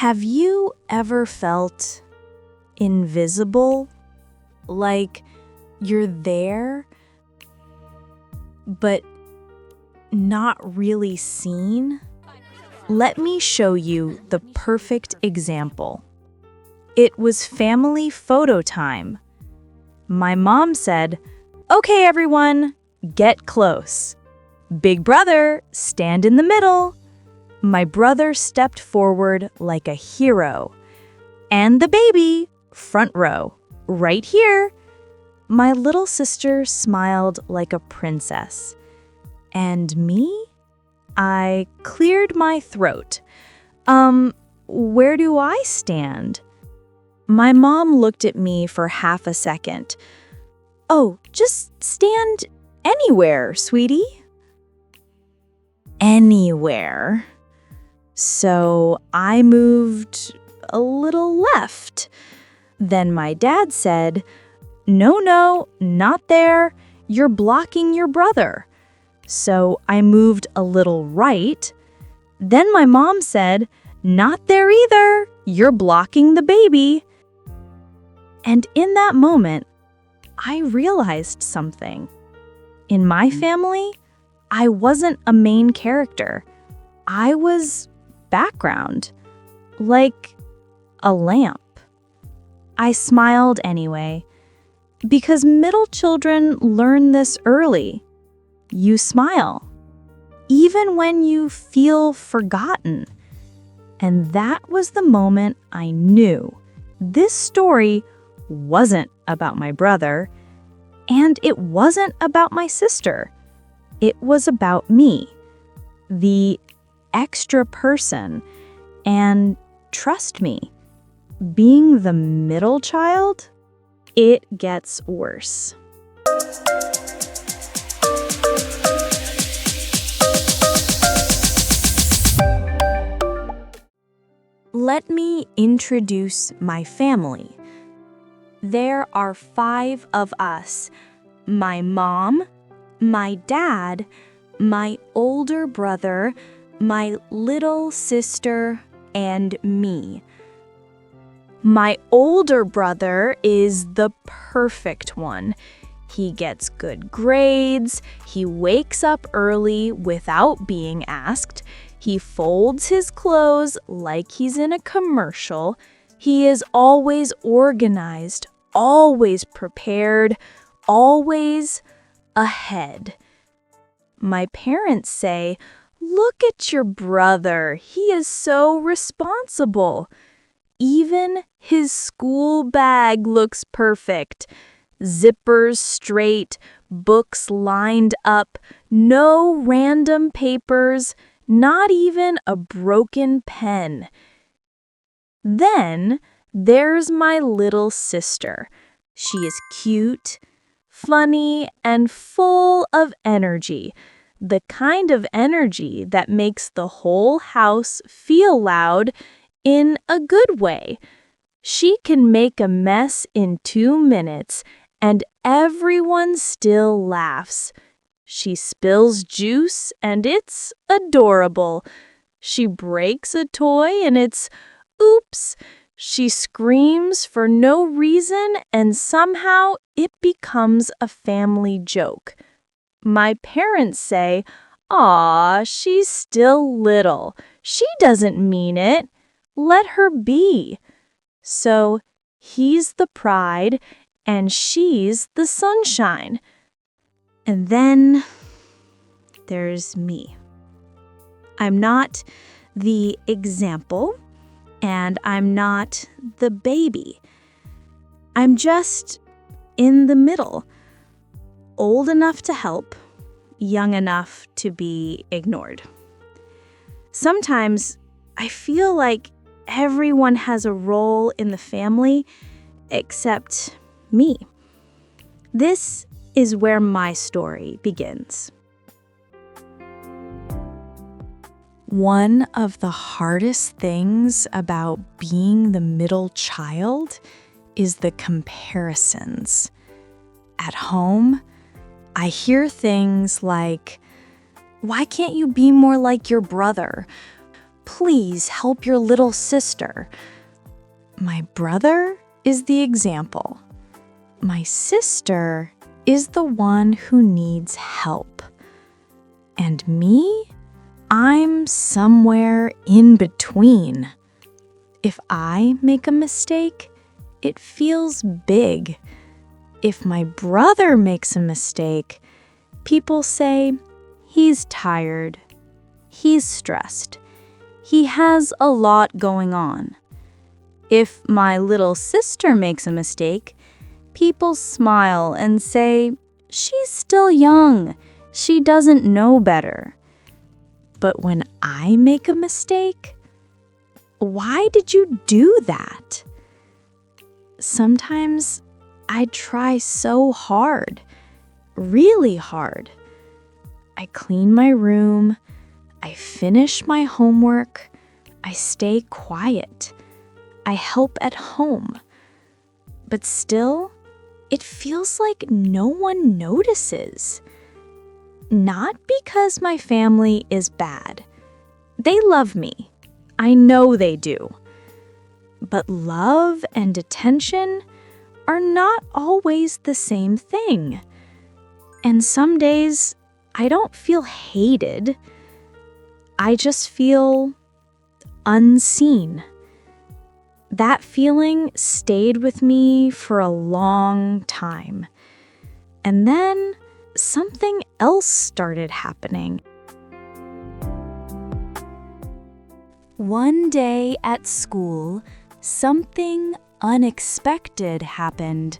Have you ever felt invisible? Like you're there, but not really seen? Let me show you the perfect example. It was family photo time. My mom said, "Okay, everyone, get close. Big brother, stand in the middle." My brother stepped forward like a hero. And the baby, front row, right here. My little sister smiled like a princess. And me? I cleared my throat. Where do I stand? My mom looked at me for half a second. "Oh, just stand anywhere, sweetie." Anywhere. So I moved a little left. Then my dad said, No, not there. You're blocking your brother." So I moved a little right. Then my mom said, "Not there either. You're blocking the baby." And in that moment, I realized something. In my family, I wasn't a main character. I was background, like a lamp. I smiled anyway, because middle children learn this early. You smile, even when you feel forgotten. And that was the moment I knew this story wasn't about my brother, and it wasn't about my sister. It was about me, the extra person. And trust me, being the middle child, it gets worse. Let me introduce my family. There are 5 of us: my mom, my dad, my older brother, my little sister, and me. My older brother is the perfect one. He gets good grades, he wakes up early without being asked, he folds his clothes like he's in a commercial, he is always organized, always prepared, always ahead. My parents say, "Look at your brother, he is so responsible." Even his school bag looks perfect. Zippers straight, books lined up, no random papers, not even a broken pen. Then there's my little sister. She is cute, funny, and full of energy. The kind of energy that makes the whole house feel loud in a good way. She can make a mess in 2 minutes, and everyone still laughs. She spills juice, and it's adorable. She breaks a toy, and it's oops. She screams for no reason, and somehow it becomes a family joke. My parents say, "Aw, she's still little. She doesn't mean it. Let her be." So he's the pride, and she's the sunshine. And then there's me. I'm not the example, and I'm not the baby. I'm just in the middle, old enough to help, young enough to be ignored. Sometimes I feel like everyone has a role in the family except me. This is where my story begins. One of the hardest things about being the middle child is the comparisons. At home, I hear things like, "Why can't you be more like your brother?" Please help your little sister." My brother is the example. My sister is the one who needs help. And me? I'm somewhere in between. If I make a mistake, it feels big. If my brother makes a mistake, people say, "He's tired. He's stressed. He has a lot going on." If my little sister makes a mistake, people smile and say, "She's still young. She doesn't know better." But when I make a mistake, "Why did you do that?" Sometimes I try so hard, really hard. I clean my room, I finish my homework, I stay quiet, I help at home. But still, it feels like no one notices. Not because my family is bad. They love me. I know they do. But love and attention are not always the same thing. And some days, I don't feel hated. I just feel unseen. That feeling stayed with me for a long time. And then something else started happening. One day at school, something unexpected happened.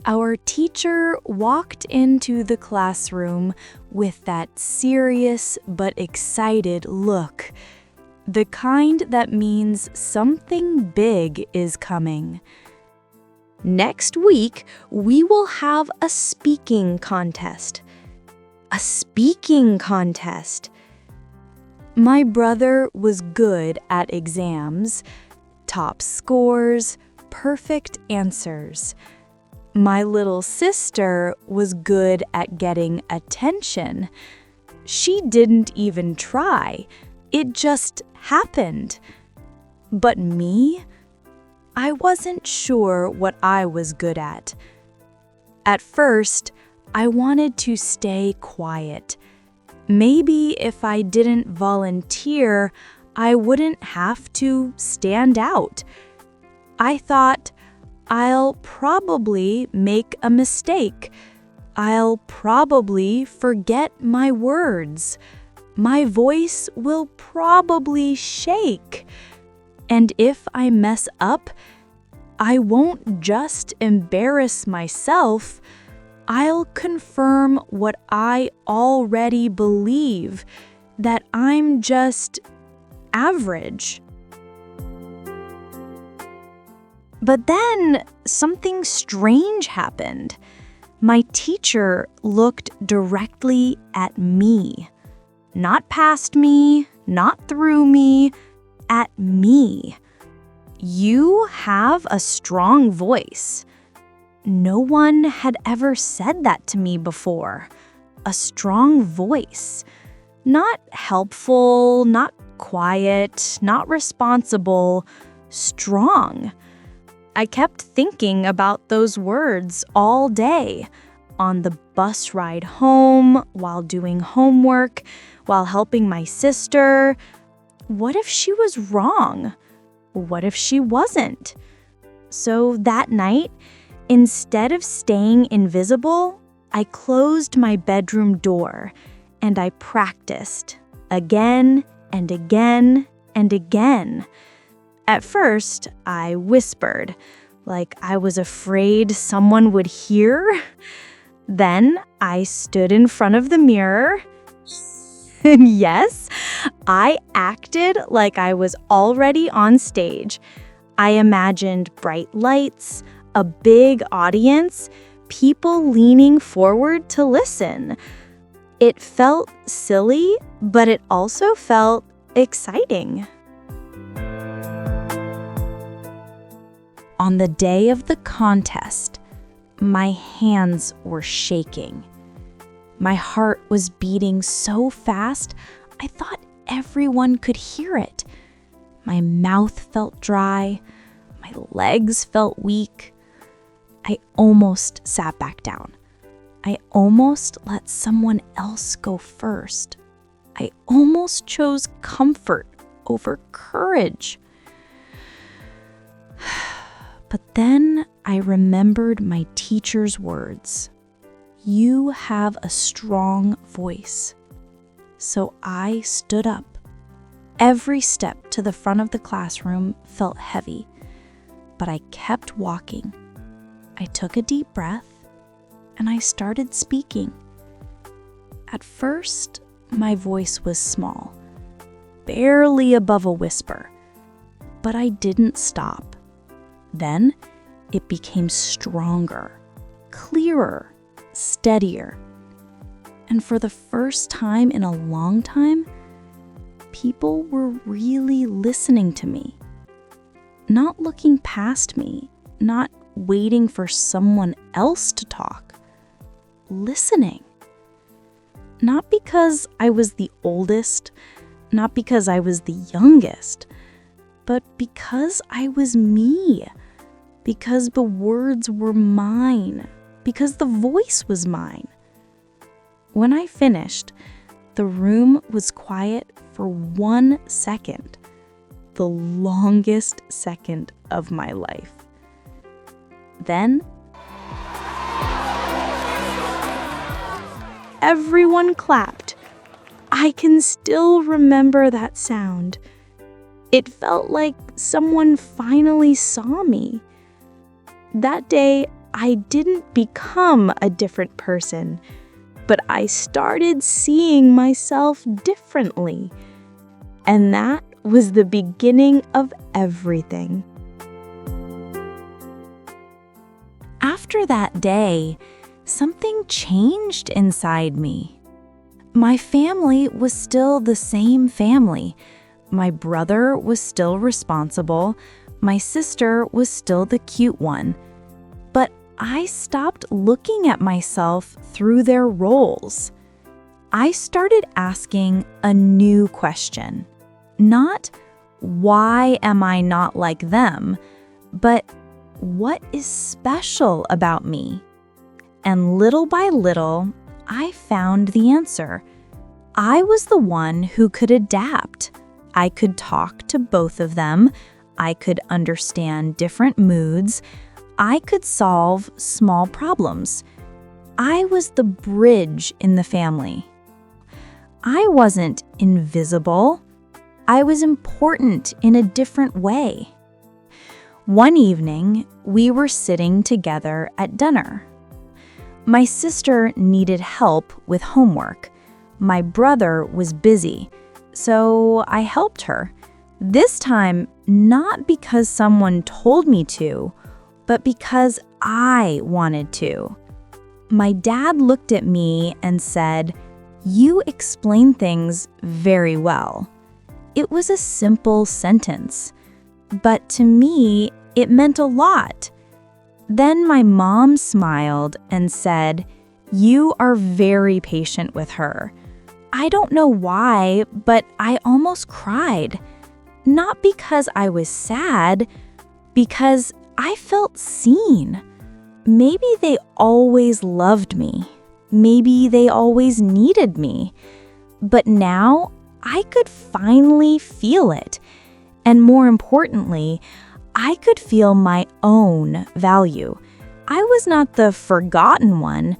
Our teacher walked into the classroom with that serious but excited look, the kind that means something big is coming. Next week, we will have a speaking contest. A speaking contest. My brother was good at exams, top scores, perfect answers. My little sister was good at getting attention. She didn't even try. It just happened. But me? I wasn't sure what I was good at. At first, I wanted to stay quiet. Maybe if I didn't volunteer, I wouldn't have to stand out. I thought, I'll probably make a mistake. I'll probably forget my words. My voice will probably shake. And if I mess up, I won't just embarrass myself. I'll confirm what I already believe, that I'm just average. But then something strange happened. My teacher looked directly at me. Not past me, not through me, at me. "You have a strong voice." No one had ever said that to me before. A strong voice. Not helpful, not quiet, not responsible, strong. I kept thinking about those words all day. On the bus ride home, while doing homework, while helping my sister. What if she was wrong? What if she wasn't? So that night, instead of staying invisible, I closed my bedroom door and I practiced again and again and again. At first, I whispered, like I was afraid someone would hear. Then I stood in front of the mirror. And yes, I acted like I was already on stage. I imagined bright lights, a big audience, people leaning forward to listen. It felt silly, but it also felt exciting. On the day of the contest, my hands were shaking. My heart was beating so fast, I thought everyone could hear it. My mouth felt dry. My legs felt weak. I almost sat back down. I almost let someone else go first. I almost chose comfort over courage. But then I remembered my teacher's words. You have a strong voice. So I stood up. Every step to the front of the classroom felt heavy, but I kept walking. I took a deep breath and I started speaking. At first, my voice was small, barely above a whisper, but I didn't stop. Then it became stronger, clearer, steadier. And for the first time in a long time, people were really listening to me. Not looking past me, not waiting for someone else to talk. Listening. Not because I was the oldest, not because I was the youngest, but because I was me. Because the words were mine. Because the voice was mine. When I finished, the room was quiet for 1 second, the longest second of my life. Then, everyone clapped. I can still remember that sound. It felt like someone finally saw me. That day, I didn't become a different person, but I started seeing myself differently. And that was the beginning of everything. After that day, something changed inside me. My family was still the same family. My brother was still responsible. My sister was still the cute one. But I stopped looking at myself through their roles. I started asking a new question. Not, why am I not like them? But, what is special about me? And little by little, I found the answer. I was the one who could adapt. I could talk to both of them. I could understand different moods. I could solve small problems. I was the bridge in the family. I wasn't invisible. I was important in a different way. One evening, we were sitting together at dinner. My sister needed help with homework. My brother was busy, so I helped her. This time, not because someone told me to, but because I wanted to. My dad looked at me and said, "You explain things very well." It was a simple sentence, but to me, it meant a lot. Then my mom smiled and said, "You are very patient with her." I don't know why, but I almost cried. Not because I was sad, because I felt seen. Maybe they always loved me. Maybe they always needed me. But now I could finally feel it. And more importantly, I could feel my own value. I was not the forgotten one.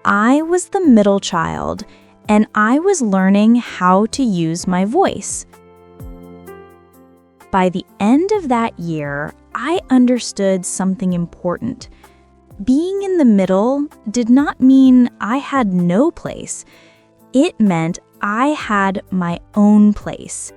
I was the middle child, and I was learning how to use my voice. By the end of that year, I understood something important. Being in the middle did not mean I had no place. It meant I had my own place.